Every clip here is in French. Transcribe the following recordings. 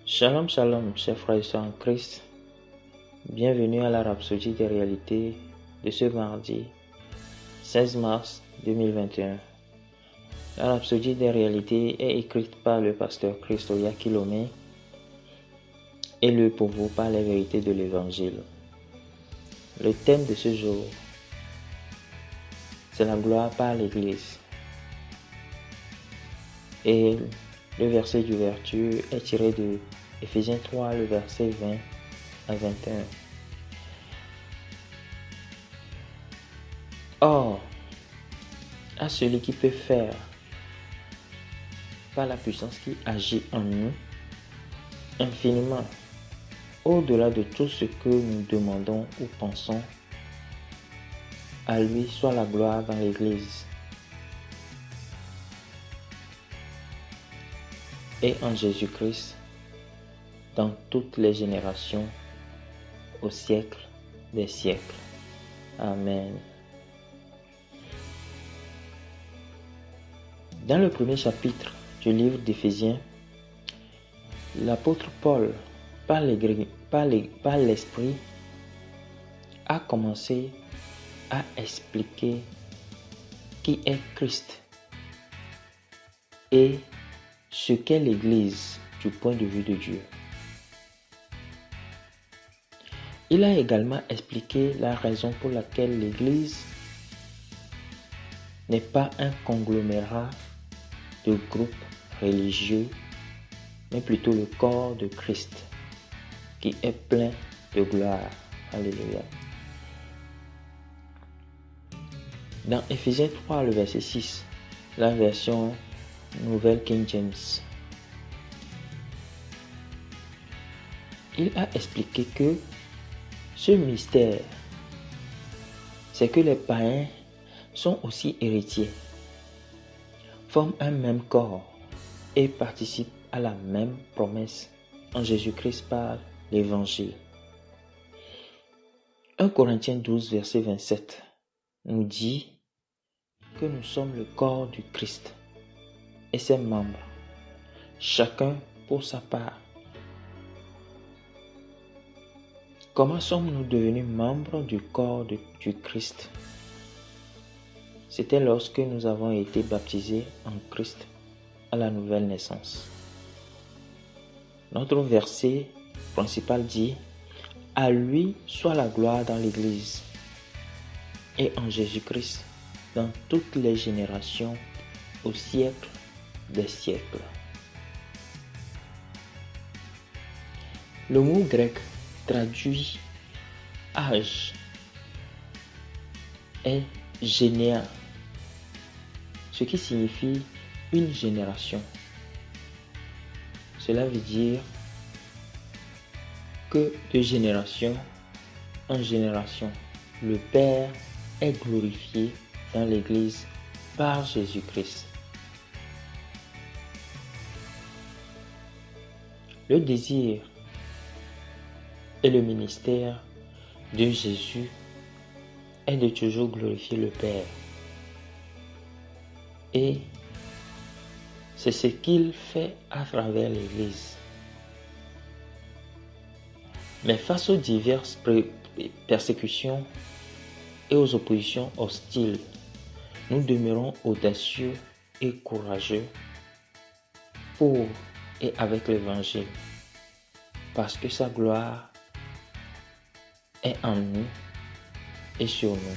Shalom, shalom, chers frères et sœurs en Christ. Bienvenue à la Rhapsodie des réalités de ce mardi 16 mars 2021. La Rhapsodie des réalités est écrite par le pasteur Christoya Kilomé et lue pour vous par les vérités de l'Évangile. Le thème de ce jour, c'est la gloire par l'Église. Et le verset d'ouverture est tiré de Éphésiens 3, le verset 20 à 21. Or, à celui qui peut faire, par la puissance qui agit en nous, infiniment, au-delà de tout ce que nous demandons ou pensons, à lui soit la gloire dans l'Église et en Jésus-Christ, dans toutes les générations, au siècle des siècles. Amen. Dans le premier chapitre du livre d'Éphésiens, l'apôtre Paul, par l'Esprit, a commencé à expliquer qui est Christ et ce qu'est l'Église du point de vue de Dieu. Il a également expliqué la raison pour laquelle l'Église n'est pas un conglomérat de groupes religieux, mais plutôt le corps de Christ, qui est plein de gloire. Alléluia. Dans Éphésiens 3, le verset 6, la version Nouvelle King James, il a expliqué que ce mystère, c'est que les païens sont aussi héritiers, forment un même corps et participent à la même promesse en Jésus-Christ par l'Évangile. 1 Corinthiens 12, verset 27 nous dit que nous sommes le corps du Christ et ses membres, chacun pour sa part. Comment sommes-nous devenus membres du corps du Christ? C'était lorsque nous avons été baptisés en Christ à la nouvelle naissance. Notre verset principal dit « À lui soit la gloire dans l'Église et en Jésus-Christ dans toutes les générations au siècle des siècles. » Le mot grec traduit âge est généa, ce qui signifie une génération. Cela veut dire que de génération en génération, le Père est glorifié dans l'Église par Jésus-Christ. Le désir et le ministère de Jésus est de toujours glorifier le Père. Et c'est ce qu'il fait à travers l'Église. Mais face aux diverses persécutions et aux oppositions hostiles, nous demeurons audacieux et courageux pour et avec l'Évangile, parce que sa gloire est en nous et sur nous.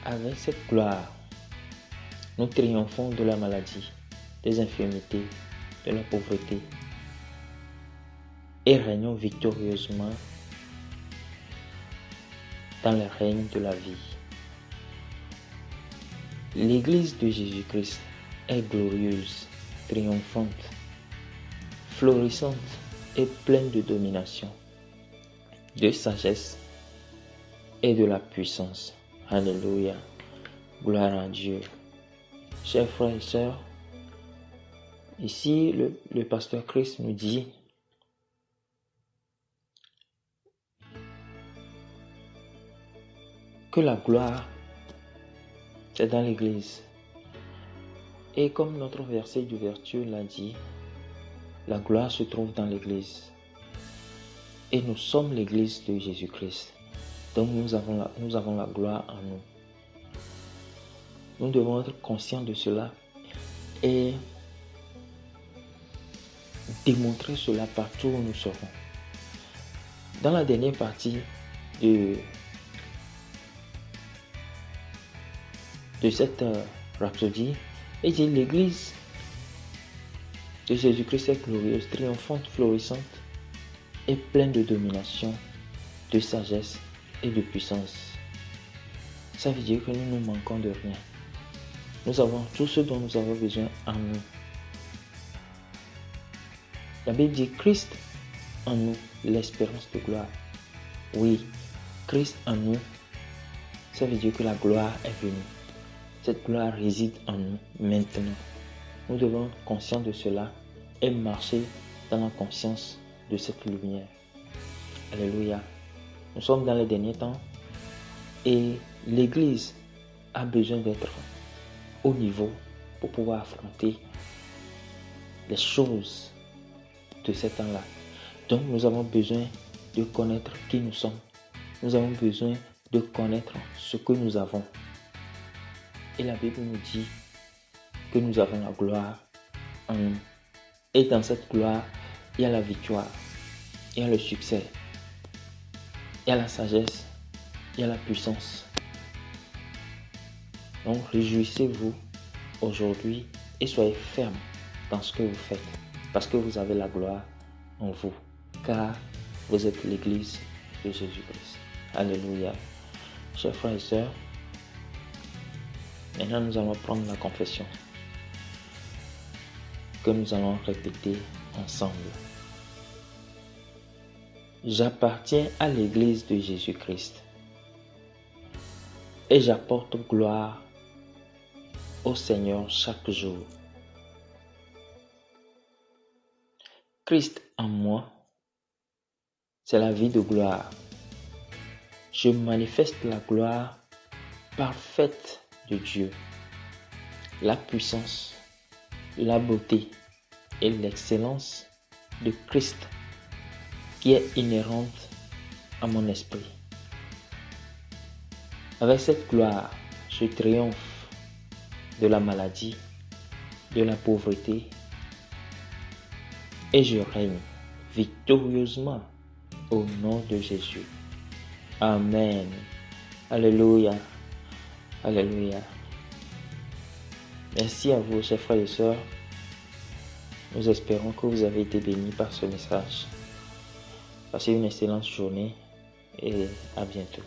Avec cette gloire, nous triomphons de la maladie, des infirmités, de la pauvreté et régnons victorieusement dans le règne de la vie. L'Église de Jésus-Christ est glorieuse, triomphante, florissante et pleine de domination, de sagesse et de la puissance. Alléluia. Gloire à Dieu. Chers frères et sœurs, ici le pasteur Christ nous dit que la gloire, c'est dans l'Église. Et comme notre verset d'ouverture l'a dit, la gloire se trouve dans l'Église. Et nous sommes l'Église de Jésus-Christ. Donc nous avons la gloire en nous. Nous devons être conscients de cela et démontrer cela partout où nous serons. Dans la dernière partie de cette rhapsodie, il dit l'Église de Jésus-Christ est glorieuse, triomphante, florissante et pleine de domination, de sagesse et de puissance. Ça veut dire que nous ne manquons de rien. Nous avons tout ce dont nous avons besoin en nous. La Bible dit Christ en nous, l'espérance de gloire. Oui, Christ en nous, ça veut dire que la gloire est venue. Cette gloire réside en nous maintenant. Nous devons être conscients de cela et marcher dans la conscience de cette lumière. Alléluia. Nous sommes dans les derniers temps et l'Église a besoin d'être au niveau pour pouvoir affronter les choses de ces temps-là. Donc nous avons besoin de connaître qui nous sommes. Nous avons besoin de connaître ce que nous avons. Et la Bible nous dit que nous avons la gloire en nous. Et dans cette gloire, il y a la victoire, il y a le succès, il y a la sagesse, il y a la puissance. Donc réjouissez-vous aujourd'hui et soyez fermes dans ce que vous faites, parce que vous avez la gloire en vous, car vous êtes l'Église de Jésus-Christ. Alléluia. Chers frères et sœurs, maintenant nous allons prendre la confession que nous allons répéter ensemble. J'appartiens à l'Église de Jésus-Christ et j'apporte gloire au Seigneur chaque jour. Christ en moi, c'est la vie de gloire. Je manifeste la gloire parfaite de Dieu, la puissance, la beauté et l'excellence de Christ qui est inhérente à mon esprit. Avec cette gloire, je triomphe de la maladie, de la pauvreté et je règne victorieusement au nom de Jésus. Amen. Alléluia. Alléluia. Merci à vous, chers frères et sœurs. Nous espérons que vous avez été bénis par ce message. Passez une excellente journée et à bientôt.